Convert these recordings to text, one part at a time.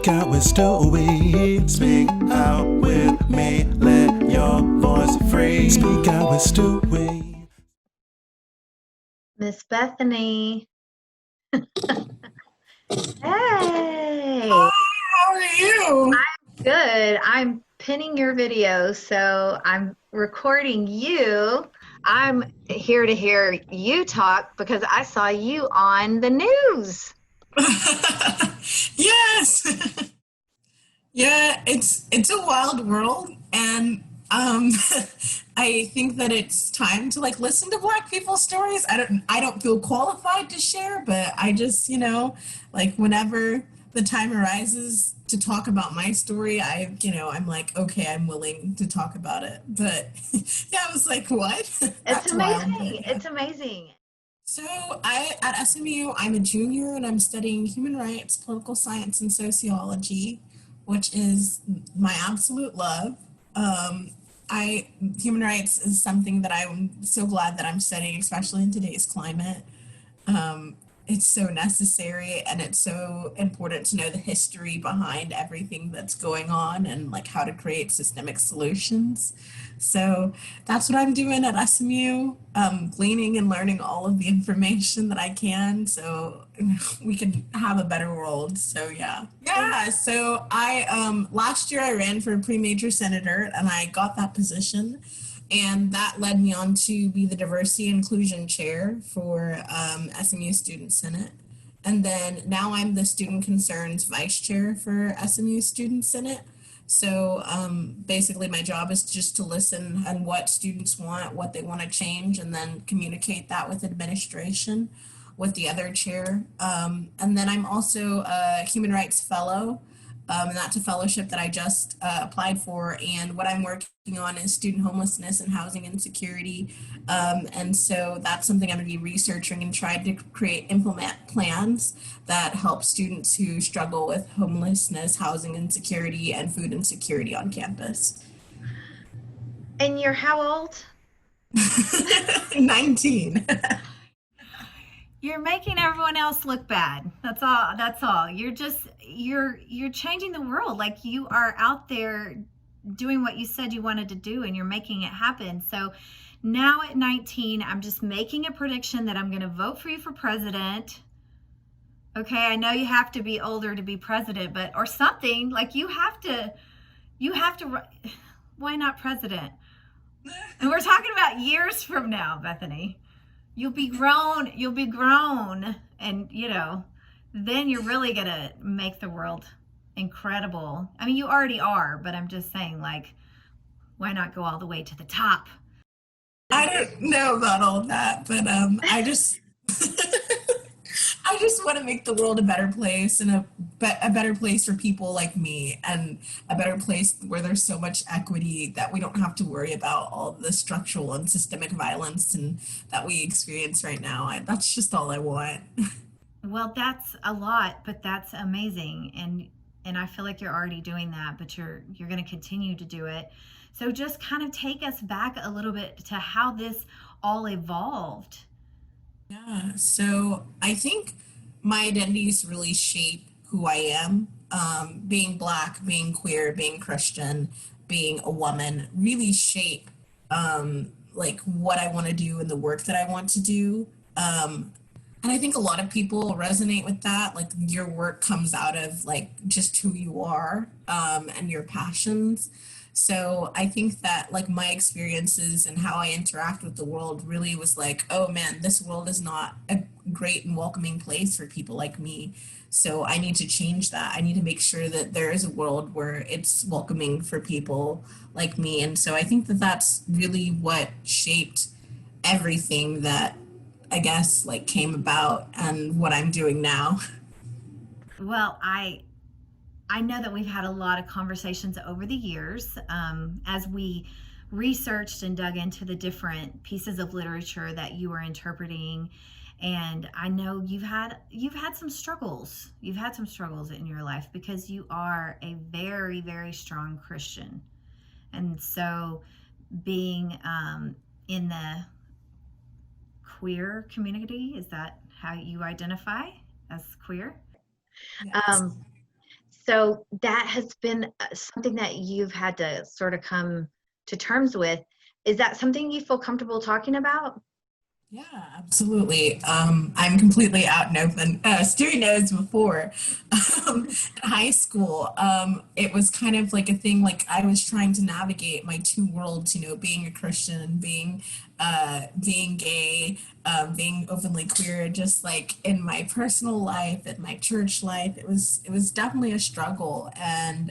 Speak out with Stewy. Speak out with me. Let your voice free. Speak out with Stewy. Miss Bethany. Hey, How are you? good. I'm pinning your video, so I'm recording you. I'm here to hear you talk because I saw you on the news. Yes. Yeah, it's a wild world, and I think that it's time to like listen to Black people's stories. I don't feel qualified to share, but I just, like whenever the time arises to talk about my story, I'm like, okay, I'm willing to talk about it. But yeah, I was like, what? It's That's wild. But, amazing. yeah. It's amazing. So I at SMU, I'm a junior and I'm studying human rights, political science, and sociology, which is my absolute love. Um, I Human rights is something that I'm so glad that I'm studying, especially in today's climate. Um, it's so necessary and it's so important to know the history behind everything that's going on and like how to create systemic solutions. So that's what I'm doing at SMU, gleaning and learning all of the information that I can so we can have a better world. So yeah. So I last year I ran for pre-major senator and I got that position, and that led me on to be the diversity inclusion chair for SMU Student Senate. And then now I'm the student concerns vice chair for SMU Student Senate. So basically, my job is just to listen and what students want, what they want to change, and then communicate that with administration, with the other chair. And then I'm also a human rights fellow, and that's a fellowship that I just applied for. And what I'm working on is student homelessness and housing insecurity. And so that's something I'm going to be researching and trying to implement plans that help students who struggle with homelessness, housing insecurity, and food insecurity on campus. And you're how old? 19. You're making everyone else look bad. That's all. That's all. You're changing the world. Like you are out there doing what you said you wanted to do and you're making it happen. So now at 19, I'm just making a prediction that I'm going to vote for you for president. Okay, I know you have to be older to be president, but or something like you have to why not president? And we're talking about years from now, Bethany. You'll be grown and then you're really gonna make the world incredible. I mean, you already are, but I'm just saying, like, why not go all the way to the top? I don't know about all that, but I just I just want to make the world a better place and a better place for people like me, and a better place where there's so much equity that we don't have to worry about all the structural and systemic violence and that we experience right now. That's just all I want. Well, that's a lot, but that's amazing. And I feel like you're already doing that, but you're going to continue to do it. So just kind of take us back a little bit to how this all evolved. Yeah, so I think my identities really shape who I am. Being Black, being queer, being Christian, being a woman really shape like what I want to do and the work that I want to do. And I think a lot of people resonate with that. Like your work comes out of like just who you are, and your passions. So I think that like my experiences and how I interact with the world really was like, oh man, this world is not a great and welcoming place for people like me. So I need to change that. I need to make sure that there is a world where it's welcoming for people like me. And so I think that that's really what shaped everything that I guess like came about and what I'm doing now. Well, I know that we've had a lot of conversations over the years as we researched and dug into the different pieces of literature that you were interpreting. And I know you've had some struggles. You've had some struggles in your life because you are a very, very strong Christian. And so being in the queer community, is that how you identify as queer? Yes. Um, So that has been something that you've had to sort of come to terms with. Is that something you feel comfortable talking about? Yeah, absolutely. I'm completely out and open. Stewy knows before in high school, it was kind of like a thing like I was trying to navigate my two worlds, you know, being a Christian, being gay, being openly queer, just like in my personal life, in my church life. It was definitely a struggle. And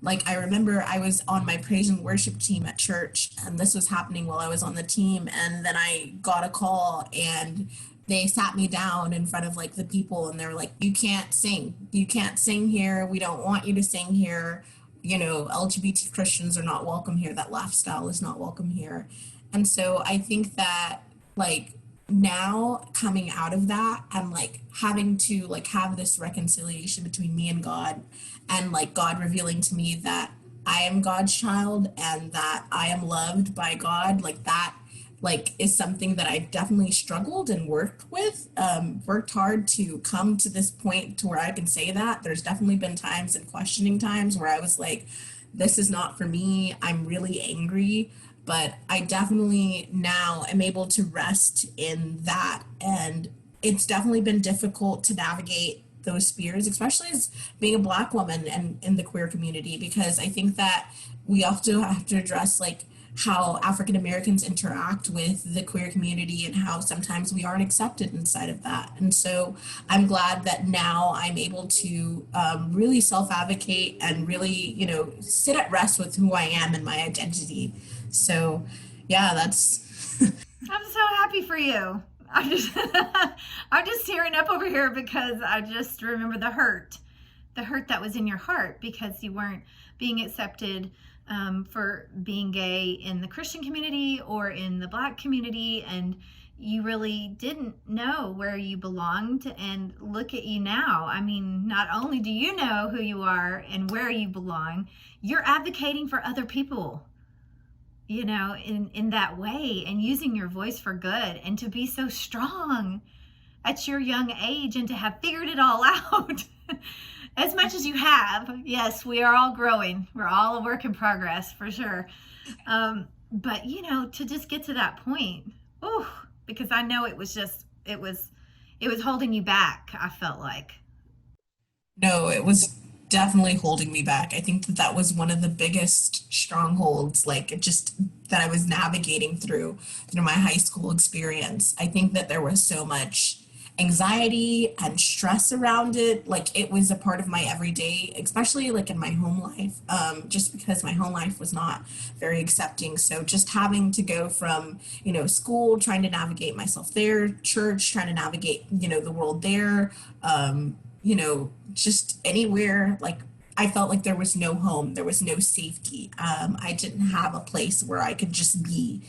like I remember I was on my praise and worship team at church, and this was happening while I was on the team, and then I got a call, and they sat me down in front of like the people, and they're like, you can't sing here, we don't want you to sing here, you know, LGBT Christians are not welcome here, that lifestyle is not welcome here. And so I think that, like, now coming out of that and like having to like have this reconciliation between me and God, and like God revealing to me that I am God's child and that I am loved by God, like that like is something that I definitely struggled and worked with, worked hard to come to this point to where I can say that. There's definitely been times and questioning times where I was like, this is not for me, I'm really angry, but I definitely now am able to rest in that. And it's definitely been difficult to navigate those spheres, especially as being a Black woman and in the queer community, because I think that we also have to address like how African Americans interact with the queer community and how sometimes we aren't accepted inside of that. And so I'm glad that now I'm able to really self advocate and really, you know, sit at rest with who I am and my identity. So, yeah, that's. I'm so happy for you. I'm just I'm just tearing up over here because I just remember the hurt that was in your heart because you weren't being accepted for being gay in the Christian community or in the Black community, and you really didn't know where you belonged. And look at you now. I mean, not only do you know who you are and where you belong, you're advocating for other people, you know, in that way, and using your voice for good, and to be so strong at your young age and to have figured it all out as much as you have. Yes, we are all growing, we're all a work in progress for sure. But you know, to just get to that point, oh, because I know it was holding you back, I felt like. No, it was definitely holding me back. I think that that was one of the biggest strongholds, like it just that I was navigating through my high school experience. I think that there was so much anxiety and stress around it. Like it was a part of my everyday, especially like in my home life, just because my home life was not very accepting. So just having to go from, you know, school, trying to navigate myself there, church, trying to navigate, you know, the world there, you know, just anywhere, like I felt like there was no home, there was no safety. I didn't have a place where I could just be.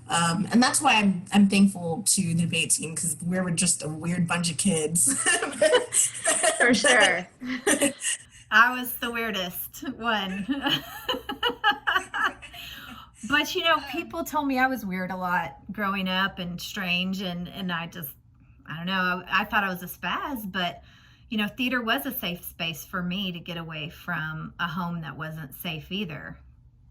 And that's why I'm thankful to the debate team, because we were just a weird bunch of kids. For sure. I was the weirdest one. But you know, people told me I was weird a lot growing up and strange, and I don't know, I thought I was a spaz, but you know, theater was a safe space for me to get away from a home that wasn't safe either.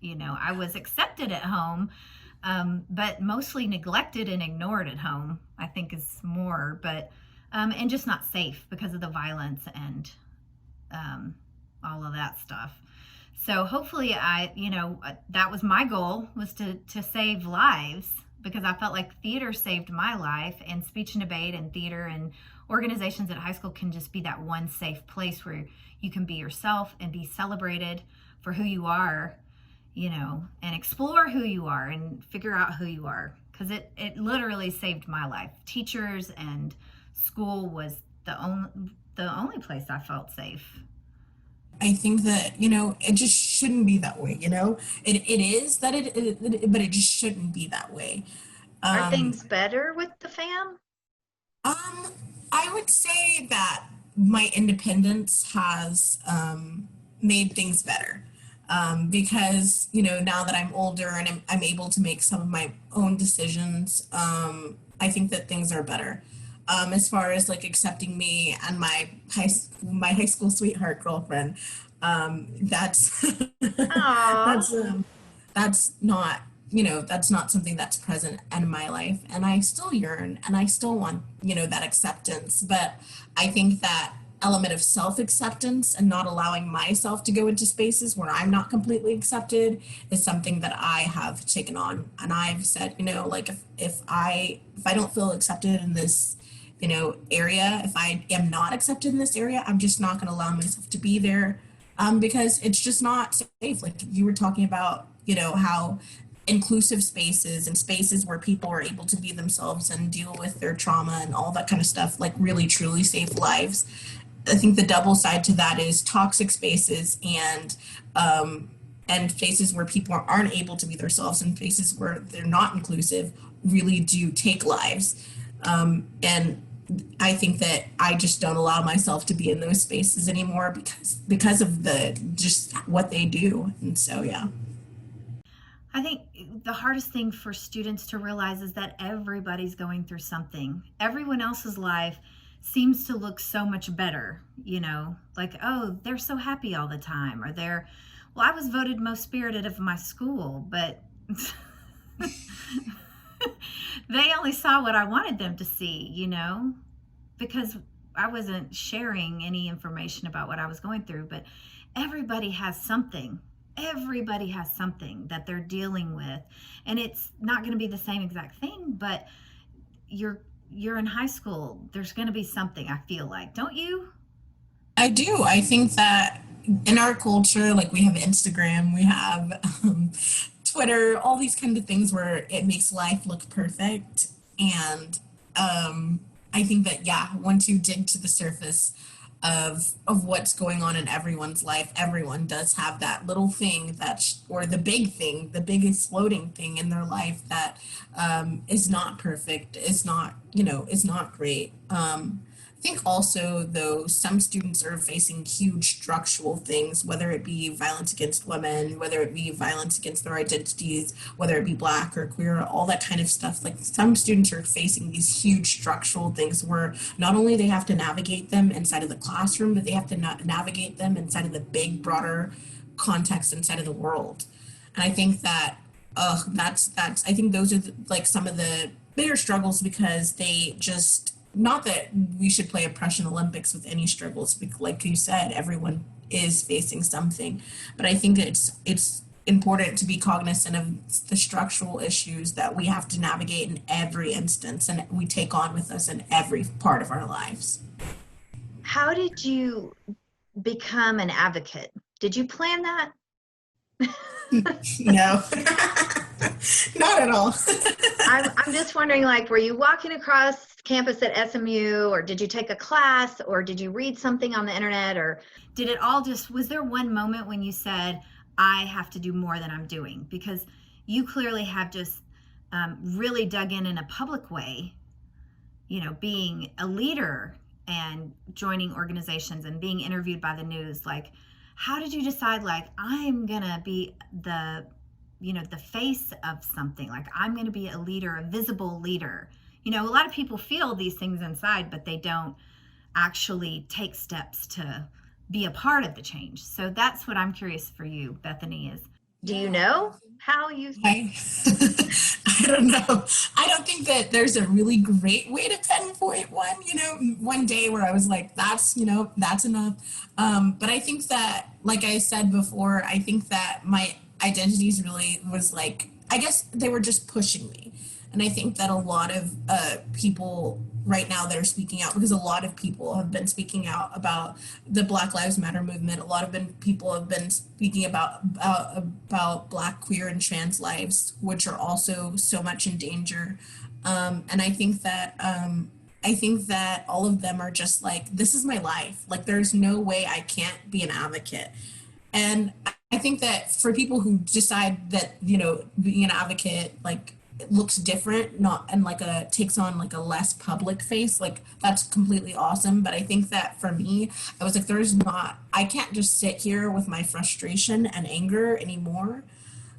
You know, I was accepted at home, but mostly neglected and ignored at home, I think is more, but, and just not safe because of the violence and all of that stuff. So hopefully that was my goal, was to save lives, because I felt like theater saved my life, and speech and debate and theater and organizations at high school can just be that one safe place where you can be yourself and be celebrated for who you are, you know, and explore who you are and figure out who you are. Because it literally saved my life. Teachers and school was the only place I felt safe. I think that, you know, it just shouldn't be that way, you know? It is that but it just shouldn't be that way. Are Um, things better with the fam? um, I would say that my independence has made things better. Because, you know, now that I'm older and I'm able to make some of my own decisions, I think that things are better. as far as like accepting me and my high school sweetheart girlfriend. That's Aw. that's that's not, that's not something that's present in my life, and I still yearn and I still want, that acceptance. But I think that element of self-acceptance and not allowing myself to go into spaces where I'm not completely accepted is something that I have taken on. And I've said, like, if I don't feel accepted in this, area, if I am not accepted in this area, I'm just not going to allow myself to be there, because it's just not safe. Like you were talking about, how inclusive spaces and spaces where people are able to be themselves and deal with their trauma and all that kind of stuff, like really truly save lives. I think the double side to that is toxic spaces and spaces where people aren't able to be themselves, and spaces where they're not inclusive really do take lives. And I think that I just don't allow myself to be in those spaces anymore because of the just what they do. And so yeah. I think the hardest thing for students to realize is that everybody's going through something. Everyone else's life seems to look so much better, like, oh, they're so happy all the time, or well, I was voted most spirited of my school, but they only saw what I wanted them to see, because I wasn't sharing any information about what I was going through. But everybody has something. Everybody has something that they're dealing with, and it's not going to be the same exact thing, but you're in high school. There's going to be something, I feel like, don't you? I do. I think that in our culture, like we have Instagram, we have Twitter, all these kind of things where it makes life look perfect. And I think that, yeah, once you dig to the surface of what's going on in everyone's life, everyone does have that little thing or the big thing, the big exploding thing in their life that is not perfect, is not great. I think also, though, some students are facing huge structural things, whether it be violence against women, whether it be violence against their identities, whether it be Black or queer, all that kind of stuff. Like some students are facing these huge structural things where not only they have to navigate them inside of the classroom, but they have to navigate them inside of the big, broader context inside of the world. And I think that I think those are like some of the bigger struggles, because they just, not that we should play oppression Olympics with any struggles, because like you said, everyone is facing something. But I think it's important to be cognizant of the structural issues that we have to navigate in every instance and we take on with us in every part of our lives. How did you become an advocate? Did you plan that? No, not at all. I'm just wondering, like, were you walking across campus at SMU, or did you take a class, or did you read something on the internet, or did it all was there one moment when you said, I have to do more than I'm doing? Because you clearly have just really dug in a public way, being a leader and joining organizations and being interviewed by the news. Like, how did you decide, like, I'm gonna be the face of something, like I'm gonna be a leader, a visible leader? A lot of people feel these things inside, but they don't actually take steps to be a part of the change. So that's what I'm curious for you, Bethany, is, do you know how you I don't know. I don't think that there's a really great way to pinpoint one day where I was like, that's enough. But I think that, like I said before, I think that my identities really was like, I guess they were just pushing me. And I think that a lot of people right now that are speaking out, because a lot of people have been speaking out about the Black Lives Matter movement. A lot of people have been speaking about Black, queer, and trans lives, which are also so much in danger. And I think that all of them are just like, this is my life. Like, there's no way I can't be an advocate. And I think that for people who decide that, being an advocate, like, it looks different, not, and like takes on like a less public face, like that's completely awesome. But I think that for me, I was like, I can't just sit here with my frustration and anger anymore.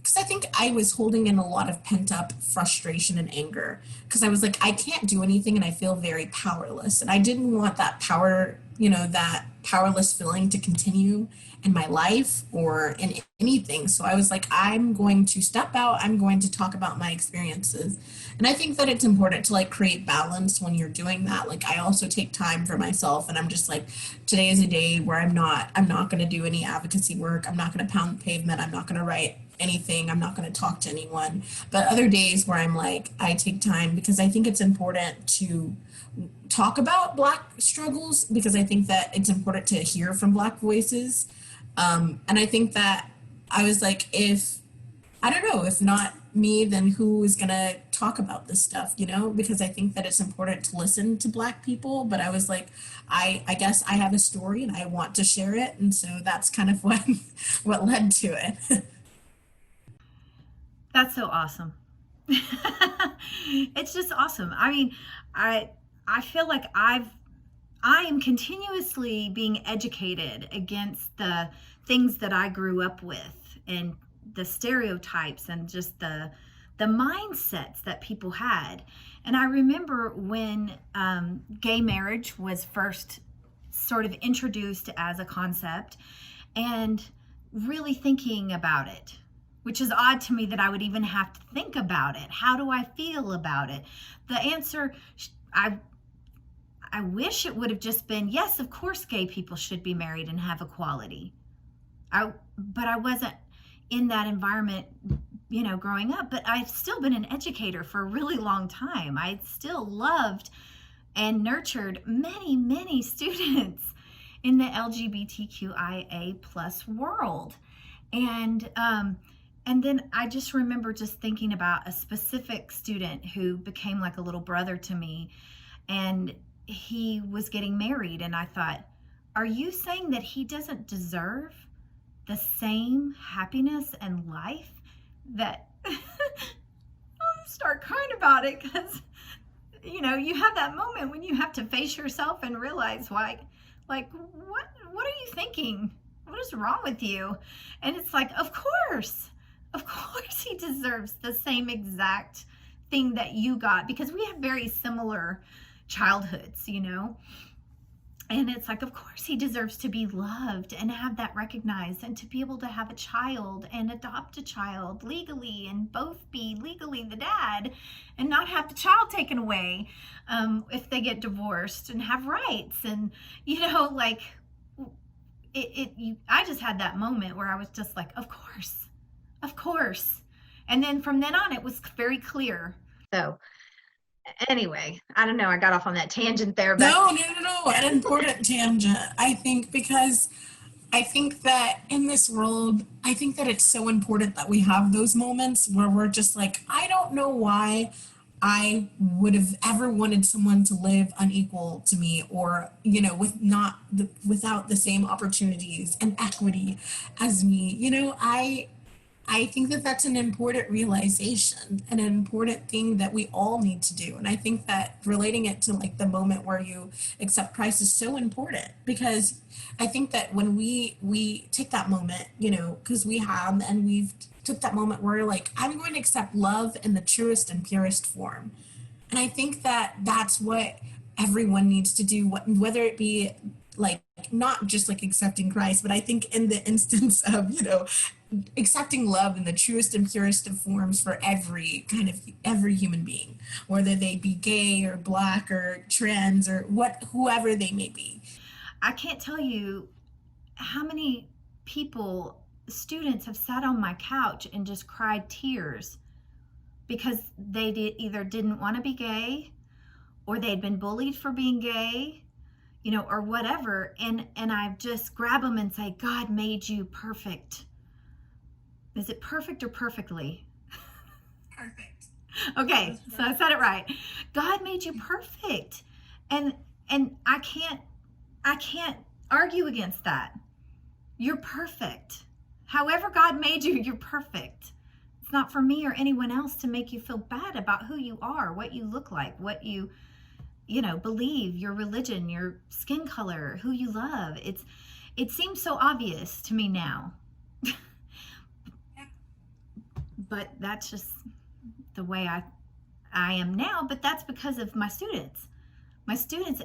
because I think I was holding in a lot of pent up frustration and anger because I was like, I can't do anything and I feel very powerless. And I didn't want that power, that powerless feeling to continue in my life or in anything. So I was like, I'm going to step out, I'm going to talk about my experiences. And I think that it's important to like create balance when you're doing that. Like I also take time for myself and I'm just like, today is a day where I'm not going to do any advocacy work. I'm not going to pound the pavement. I'm not going to write anything. I'm not going to talk to anyone. But other days where I'm like, I take time because I think it's important to talk about Black struggles because I think that it's important to hear from Black voices. And I think that I was like, I don't know, if not me, then who is going to talk about this stuff, because I think that it's important to listen to Black people. But I was like, I guess I have a story and I want to share it. And so that's kind of what led to it. That's so awesome. It's just awesome. I mean, I feel like I am continuously being educated against the things that I grew up with and the stereotypes and just the mindsets that people had. And I remember when gay marriage was first sort of introduced as a concept and really thinking about it, which is odd to me that I would even have to think about it. How do I feel about it? The answer, I wish it would have just been, yes, of course gay people should be married and have equality. But I wasn't in that environment, growing up. But I've still been an educator for a really long time. I still loved and nurtured many, many students in the LGBTQIA plus world. And then I just remember just thinking about a specific student who became like a little brother to me, and he was getting married. And I thought, are you saying that he doesn't deserve the same happiness and life that I'll start crying about it because, you have that moment when you have to face yourself and realize why, like, what are you thinking? What is wrong with you? And it's like, of course he deserves the same exact thing that you got because we have very similar childhoods, and it's like, of course he deserves to be loved and have that recognized and to be able to have a child and adopt a child legally and both be legally the dad and not have the child taken away if they get divorced and have rights. And like I just had that moment where I was just like, of course. And then from then on, it was very clear. So anyway, I don't know. I got off on that tangent there. But No. An important tangent, I think, because I think that in this world, I think that it's so important that we have those moments where we're just like, I don't know why I would have ever wanted someone to live unequal to me or, without the same opportunities and equity as me. I think that that's an important realization and an important thing that we all need to do. And I think that relating it to like the moment where you accept Christ is so important because I think that when we take that moment, because we've took that moment where like, I'm going to accept love in the truest and purest form. And I think that that's what everyone needs to do, whether it be like, not just like accepting Christ, but I think in the instance of, accepting love in the truest and purest of forms for every human being, whether they be gay or Black or trans or whoever they may be. I can't tell you how many students have sat on my couch and just cried tears because they either didn't want to be gay or they'd been bullied for being gay, or whatever. And I just grab them and say, God made you perfect. Is it perfect or perfectly? Perfect. Okay, so I said it right. God made you perfect. And I can't argue against that. You're perfect. However God made you, you're perfect. It's not for me or anyone else to make you feel bad about who you are, what you look like, what you believe, your religion, your skin color, who you love. It seems so obvious to me now. but that's just the way I am now. But that's because of my students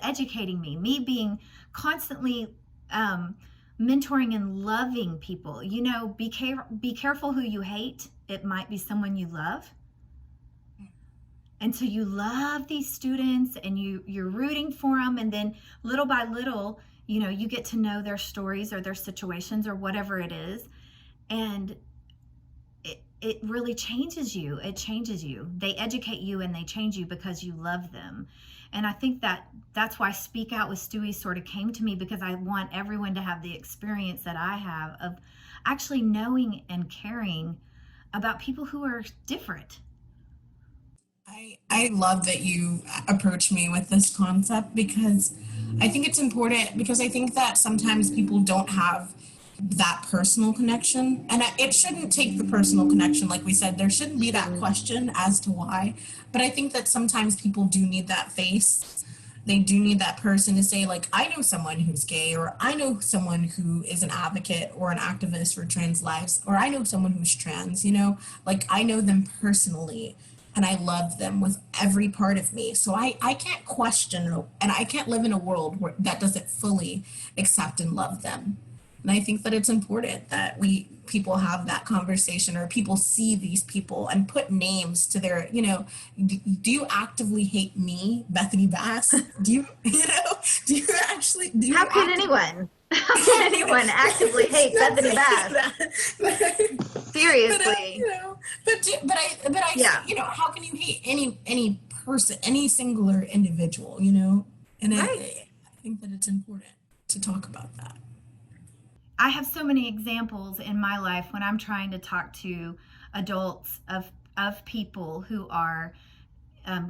educating me being constantly mentoring and loving people. Be careful who you hate. It might be someone you love. And so you love these students and you're rooting for them. And then little by little, you get to know their stories or their situations or whatever it is. And it really changes you. It changes you. They educate you and they change you because you love them. And I think that's why Speak Out with Stewy sort of came to me, because I want everyone to have the experience that I have of actually knowing and caring about people who are different. I love that you approach me with this concept, because I think it's important, because I think that sometimes people don't have that personal connection, and it shouldn't take the personal connection. Like we said, there shouldn't be that question as to why, but I think that sometimes people do need that face. They do need that person to say, like, I know someone who's gay, or I know someone who is an advocate or an activist for trans lives, or I know someone who's trans, like I know them personally. And I love them with every part of me. So I can't question, and I can't live in a world where that doesn't fully accept and love them. And I think that it's important that people have that conversation, or people see these people and put names to their, do you actively hate me, Bethany Bass? How could anyone actively hate Bethany Bass? Seriously. How can you hate any person, any singular individual, And I think that it's important to talk about that. I have so many examples in my life when I'm trying to talk to adults of people who are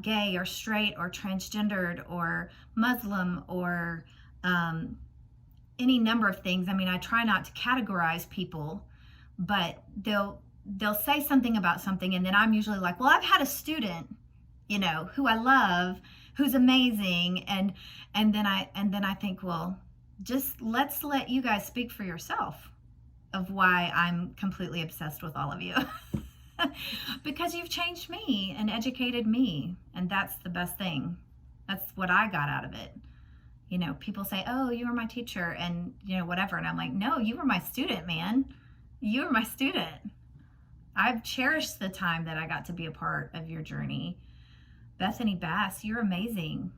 gay or straight or transgendered or Muslim or any number of things. I mean, I try not to categorize people, but they'll say something about something, and then I'm usually like, well, I've had a student, who I love, who's amazing, and then I think, well, just let's let you guys speak for yourself of why I'm completely obsessed with all of you. Because you've changed me and educated me, and that's the best thing. That's what I got out of it. People say, oh, you were my teacher and whatever, and I'm like, no, you were my student, man. You were my student. I've cherished the time that I got to be a part of your journey. Bethany Bass, you're amazing.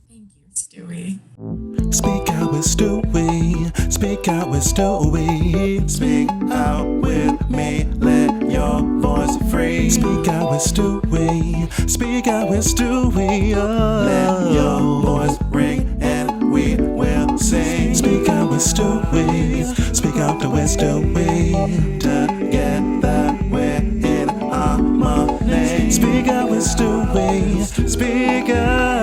Thank you, Stewy. Speak out with Stewy. Speak out with Stewy. Speak out with me. Let your voice free. Speak out with Stewy. Speak out with Stewy. Oh. Let your voice ring and we will sing. Speak out with Stewy. Speak out with Stewy. Together we're in harmony. Speak out with Stewy. Speak out.